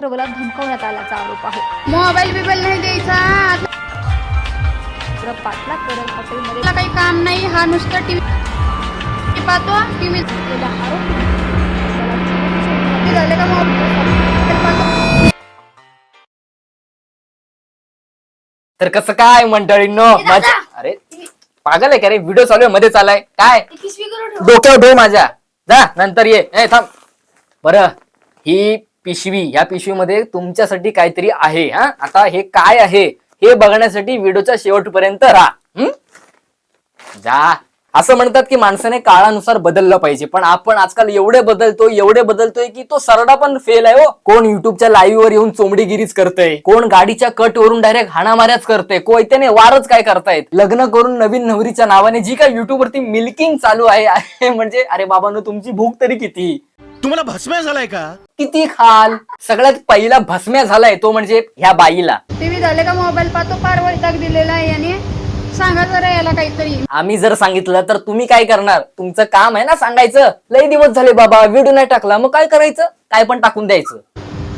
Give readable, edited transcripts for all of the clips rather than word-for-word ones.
प्रबलात धमकावण्यात आल्याचा आरोप आहे। मोबाईल बिबल नाही द्यायचा, पाटला करल हॉटेलमध्ये काही काम नाही, हा नुसतं टीव्ही पाहतो। टीव्ही आरोप झाले का तर कसं काय मंडळींनो, माझ्या अरे पागल आहे का रे, व्हिडिओ चालू आहे मध्ये चालाय काय, डोक्यावर ठेव माझ्या, जा नंतर ये। थांब बरं, ही पिशवी, ह्या पिशवीमध्ये तुमच्यासाठी काहीतरी आहे। आता हे काय आहे हे बघण्यासाठी व्हिडिओच्या शेवटपर्यंत राहा। जा, असं म्हणतात की माणसाने काळानुसार बदललं पाहिजे, पण आपण आजकाल एवढे बदलतोय की तो सरडा पण फेल आहे हो। कोण युट्यूबच्या लाईव्ह वर येऊन चोमडीगिरीच करतय, कोण गाडीच्या कट वरून डायरेक्ट हाणामाऱ्याच करतय, कोयत्याने वारच काय करतायत, लग्न करून नवीन नवरीच्या नावाने जी काय युट्यूब वरती मिल्किंग चालू आहे म्हणजे अरे बाबांनो, तुमची भूक तरी किती, तुम्हाला भस्म्या झालाय का, किती खाल। सगळ्यात पहिला भस्म्या झालाय तो म्हणजे ह्या बाईला। टीव्ही झाले का मोबाईल पाहतो, फार वैताग दिलेला आहे याने, सांगा जरा याला काहीतरी। आम्ही जर सांगितलं तर तुम्ही काय करणार, तुमचं काम आहे ना सांगायचं, लई दिवस झाले बाबा व्हिडिओ नाही टाकला, मग काय करायचं, काय पण टाकून द्यायचं।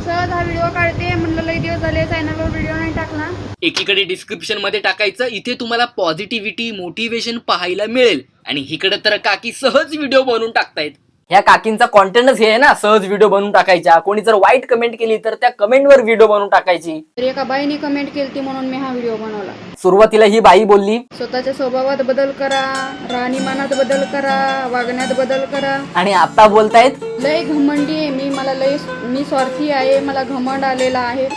सहज हा व्हिडिओ काढते म्हणलं, लई दिवस झाले चॅनलवर व्हिडिओ नाही टाकला। एकीकडे डिस्क्रिप्शन मध्ये टाकायचं, इथे तुम्हाला पॉझिटिव्हिटी मोटिवेशन पाहायला मिळेल, आणि इकडे तर काकी सहज व्हिडिओ बनवून टाकतायत। ह्या काकींचा कॉन्टेंटच हे आहे ना, सहज व्हिडिओ बनवून टाकायच्या, कोणी जर वाईट कमेंट केली तर त्या कमेंटवर व्हिडिओ बनवून टाकायची। तर एका बाईने कमेंट केली म्हणून मी हा व्हिडिओ बनवला। सुरुवातीला ही बाई बोलली, स्वतःच्या स्वभावात बदल करा, राहणीमानात बदल करा, वागण्यात बदल करा। आणि आता बोलतायत लय घमंडी आहे मी स्वार्थी आहे, मला घमंड आलेला आहे।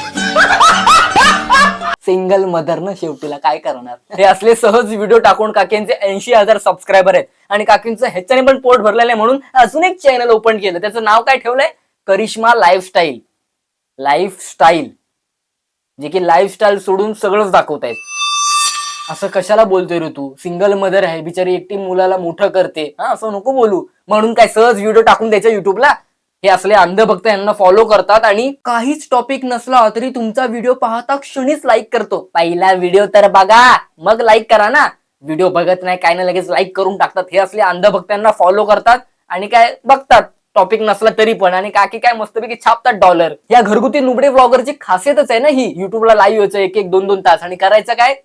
सिंगल मदर न शेवटीला काय करणार। हे असले सहज व्हिडिओ टाकून काकींचे 80,000 सबस्क्रायबर आहेत, आणि काकींचं ह्याच्याने पण पोट भरलेलं आहे म्हणून अजून एक चॅनल ओपन केलं, त्याचं नाव काय ठेवलंय, करिश्मा लाईफस्टाईल, जे की लाईफस्टाईल सोडून सगळंच दाखवतायत। असं कशाला बोलतोय रे तू, सिंगल मदर आहे बिचारी, एकटी मुलाला मोठं करते, असं नको बोलू, म्हणून काय सहज व्हिडिओ टाकून द्यायचा युट्यूबला। हे असले अंधभक्त यांना फॉलो करतात, आणि काहीच टॉपिक नसला तरी तुमचा व्हिडिओ पाहता क्षणीच लाईक करतो। पहिला व्हिडिओ तर बघा मग लाईक करा ना, व्हिडिओ बघत नाही काय नाही लगेच लाईक करून टाकतात। हे असले अंधभक्तांना फॉलो करतात आणि काय बघतात टॉपिक नसला तरी पण, आणि काकी काय मस्तपैकी छापतात डॉलर। या घरगुती नुबडे ब्लॉगरची खासियतच आहे ना ही, युट्यूबला लाईव्ह यायचं 1-1, 2-2 तास, आणि करायचं काय,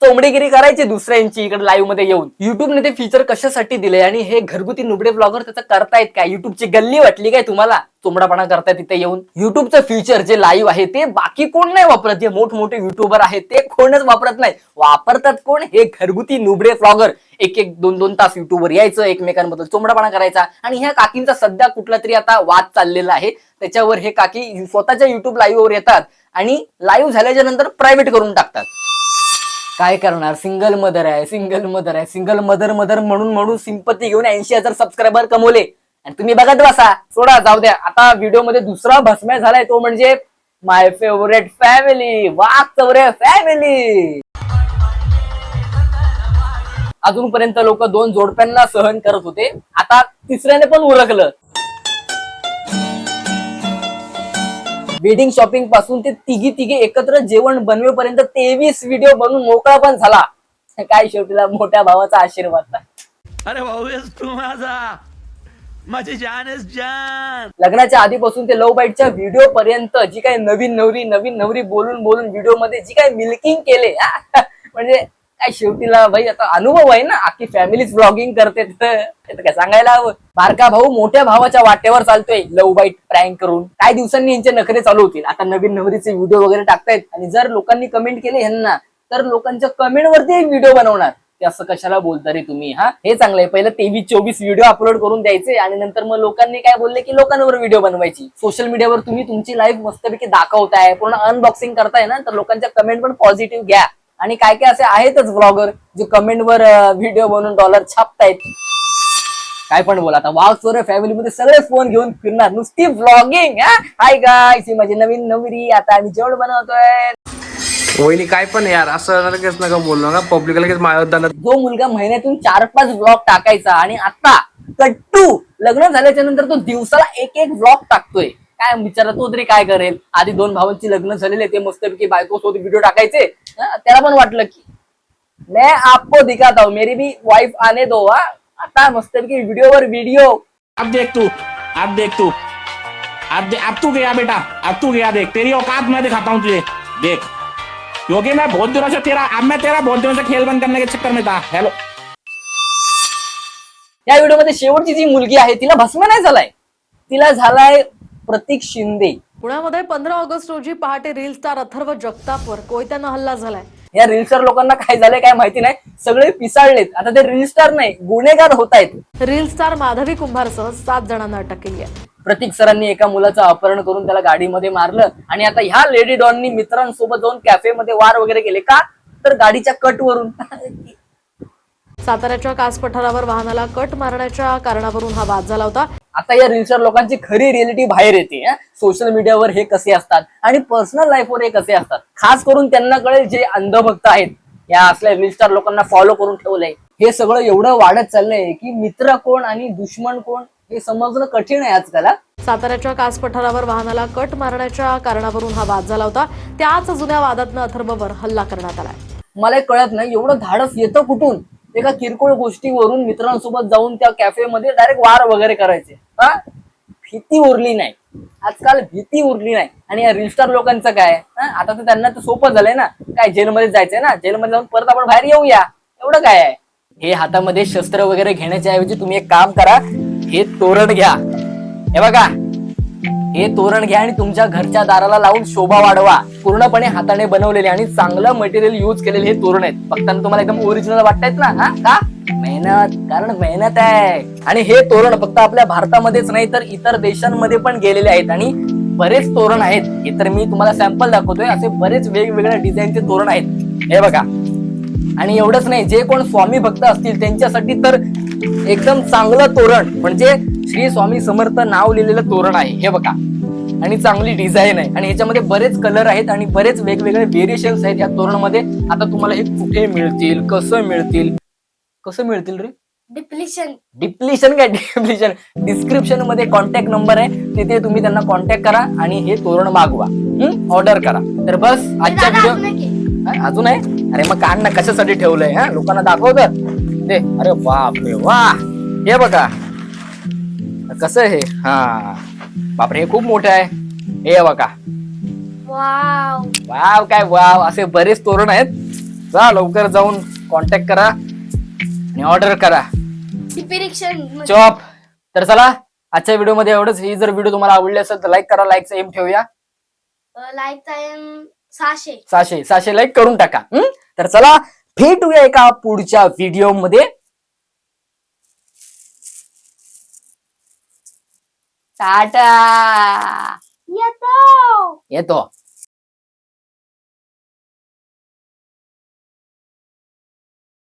चोमडीगिरी करायची दुसऱ्यांची इकडे लाईव्ह मध्ये येऊन। युट्यूबने ते फीचर कशासाठी दिले, आणि हे घरगुती नुबडे ब्लॉगर त्याचं करतायत काय, युट्यूबची गल्ली वाटली काय तुम्हाला, चोमडापणा करतायत तिथे येऊन। युट्यूबचं फीचर जे लाईव्ह आहे ते बाकी कोण नाही वापरत, जे मोठमोठे युट्यूबर आहेत ते कोणच वापरत नाही, वापरतात कोण, हे घरगुती नुबडे ब्लॉगर। 1-1, 2-2 तास युट्यूबवर यायचं, एकमेकांबद्दल चोमडापणा करायचा, आणि ह्या काकींचा सध्या कुठला तरी आता वाद चाललेला आहे, त्याच्यावर हे काकी स्वतःच्या युट्यूब लाईव्हवर येतात आणि लाईव्ह झाल्याच्या नंतर प्रायव्हेट करून टाकतात। काय करणार, सिंगल मदर म्हणून सिंपती घेऊन 80,000 सबस्क्रायबर कमवले, आणि तुम्ही बघत बसा, सोडा जाऊ द्या। आता व्हिडिओ मध्ये दुसरा भस्म्या झालाय तो म्हणजे माय फेवरेट फॅमिली, वाघ चौरे फॅमिली। अजूनपर्यंत लोक 2 जोडप्यांना सहन करत होते, आता तिसऱ्याने पण उरकलं। वेडिंग शॉपिंग पासून ते तिघे एकत्र जेवण बनवेपर्यंत 23 व्हिडिओ बनवून मोकळा पण झाला। काय शेवटीला मोठ्या भावाचा आशीर्वाद। अरे भाऊ तू माझी जान। लग्नाच्या आधीपासून ते लव्ह बाईटच्या व्हिडिओ पर्यंत जी काही नवीन नवरी बोलून विडिओ मध्ये जी काही मिल्किंग केले, म्हणजे काय शेवटीला भाई आता अनुभव आहे ना, अख्खी फॅमिलीच ब्लॉगिंग करते, तर काय सांगायला हवं। बारका भाऊ मोठ्या भावाच्या वाटेवर चालतोय लव्ह बाईट प्रँक करून, काही दिवसांनी यांचे नखरे चालू होतील, आता नवीन नवरीचे व्हिडिओ वगैरे टाकतायत, आणि जर लोकांनी कमेंट केले ह्यांना तर लोकांच्या कमेंट वरती एक व्हिडिओ बनवणार। ते असं कशाला बोलता रे तुम्ही, हे चांगलंय, पहिलं 23-24 व्हिडिओ अपलोड करून द्यायचे, आणि नंतर मग लोकांनी काय बोलले की लोकांवर व्हिडिओ बनवायची। सोशल मीडियावर तुम्ही तुमची लाईफ मस्तपैकी दाखवताय, पूर्ण अनबॉक्सिंग करताय ना, तर लोकांच्या कमेंट पण पॉझिटिव्ह घ्या। आणि काय काय असे आहेतच ब्लॉगर जे कमेंटवर व्हिडिओ बनवून डॉलर छापतायत, काय पण बोला। आता वाघ चोरे फॅमिलीमध्ये सगळे फोन घेऊन फिरणार, नुसती व्लॉगिंग। हाय गाईस, ही माझी नवीन नवरी, आता आम्ही जेवण बनवतोय। वहिनी काय पण यार, असं लगेच नका बोलू नका, पब्लिक लगेच मायावदाना। जो मुलगा महिन्यातून 4-5 व्लॉग टाकायचा, आणि आता कट्टू लग्न झाल्याच्या नंतर तो दिवसाला 1-1 व्लॉग टाकतोय, काय बिचारा तो तरी काय करेल। आधी 2 भावांची लग्न झालेले, ते मस्तपैकी बायको सोबत व्हिडिओ टाकायचे, त्याला पण वाटलं की मैं आपको दिखाता हूं, मेरी भी वाइफ आने दो। आता मस्तपैकी व्हिडिओवर व्हिडिओ। अब देख तू अब तू गया बेटा, अब तू गया, देख तेरी औकात मैं दिखाता हूँ तुझे, देख, क्योंकि मैं बहुत दिनों से तेरा बहुत दिनों से खेल बंद करने के चक्कर में था। हेलो, या व्हिडिओमध्ये शेवटची जी मुलगी आहे तिला भस्म नाही झालाय, तिला झालाय प्रतीक शिंदे. पुण्यामध्ये 15 ऑगस्ट रोजी पहाटे रील स्टार अथर्व जगतापवर कोयत्यानं हल्ला झालाय. या रील स्टार लोकांना काय झालंय काय माहिती नाही, सगळे पिसाळलेत. आता ते रील स्टार नाही, गुन्हेगार होत आहेत. रील स्टार माधवी कुंभारसह 7 जणांना अटक केली आहे. प्रतीक सरांनी एका मुलाचं अपहरण करून त्याला गाडीमध्ये मारलं आणि आता ह्या लेडी डॉननी मित्रांसोबत जाऊन कॅफेमध्ये वार वगैरे केले. का तर गाडीच्या कटवरून. साताऱ्याच्या कास पठारावर वाहनाला कट मारण्याच्या कारणावरून हा वाद झाला होता. आता या रील स्टार लोकांची खरी रिअलिटी बाहेर येते. सोशल मीडियावर हे कसे असतात आणि पर्सनल लाईफवर हे कसे असतात. खास करून त्यांना कळेल जे अंधभक्त आहेत, या असल्या रील स्टार लोकांना फॉलो करून ठेवलंय. हे सगळं एवढं वाढत चाललंय की मित्र कोण आणि दुश्मन कोण हे समजणं कठीण आहे आजकाल. साताऱ्याच्या कास पठारावर वाहनाला कट मारण्याच्या कारणावरून हा वाद झाला होता. त्याच जुन्या वादातनं अथर्ववर हल्ला करण्यात आलाय. मला एक कळत नाही एवढं धाडस येतं कुठून. एका किरकोळ गोष्टीवरून मित्रांसोबत जाऊन त्या कॅफेमध्ये डायरेक्ट वार वगैरे करायचे. भीती उरली नाही आजकाल, भीती उरली नाही. आणि या रील स्टार लोकांचं काय, आता तर त्यांना तर सोपं झालंय ना, काय जेलमध्ये जायचंय ना, जेलमध्ये जाऊन परत आपण बाहेर येऊया, एवढं काय आहे. हे हातामध्ये शस्त्र वगैरे घेण्याच्या ऐवजी तुम्ही एक काम करा, हे तोरण घ्या. हे बघा, हे तोरण घ्या आणि तुमच्या घरच्या दाराला लावून शोभा वाढवा. पूर्णपणे हाताने बनवलेले आणि चांगलं मटेरियल युज केलेले हे तोरण आहेत. बघताना तुम्हाला एकदम ओरिजिनल वाटतायत ना. का मेहनत, कारण मेहनत आहे. आणि हे तोरण फक्त आपल्या भारतामध्येच नाही तर इतर देशांमध्ये पण गेलेले आहेत आणि बरेच तोरण आहेत. हे तर मी तुम्हाला सॅम्पल दाखवतोय, असे बरेच वेगवेगळ्या डिझाईनचे तोरण आहेत. हे बघा, आणि एवढंच नाही, जे कोण स्वामी भक्त असतील त्यांच्यासाठी तर एकदम चांगलं तोरण म्हणजे श्री स्वामी समर्थ नाव लिहिलेलं तोरण आहे. हे बघा, आणि चांगली डिझाईन आहे आणि ह्याच्यामध्ये बरेच कलर आहेत आणि बरेच वेगवेगळे व्हेरिएशन्स आहेत या तोरणामध्ये. आता तुम्हाला हे कुठे मिळतील, कसं मिळतील रे? डिप्लिशन काय डिप्लिशन, डिस्क्रिप्शन मध्ये कॉन्टॅक्ट नंबर आहे, तिथे तुम्ही त्यांना कॉन्टॅक्ट करा आणि हे तोरण मागवा, ऑर्डर करा. तर बस आजच्या व्हिडिओ अजून आहे. अरे मग कान ना कशासाठी ठेवलंय, लोकांना दाखवतात ते. अरे बापरे वा, हे बघा कसं आहे. बापरे, हे खूप मोठं आहे. हे बघा, वाव काय वाव, असे बरेच तोरण आहेत. जा लवकर जाऊन कॉन्टॅक्ट करा आणि ऑर्डर करा. चॉप. तर चला आजच्या व्हिडिओ मध्ये एवढंच. ही जर व्हिडिओ तुम्हाला आवडली असेल तर लाईक करा. लाईकचा एम ठेवूया 600 लाईक करून टाका. तर चला भेटूया एका पुढच्या व्हिडिओ मध्ये. टाटा. येतो.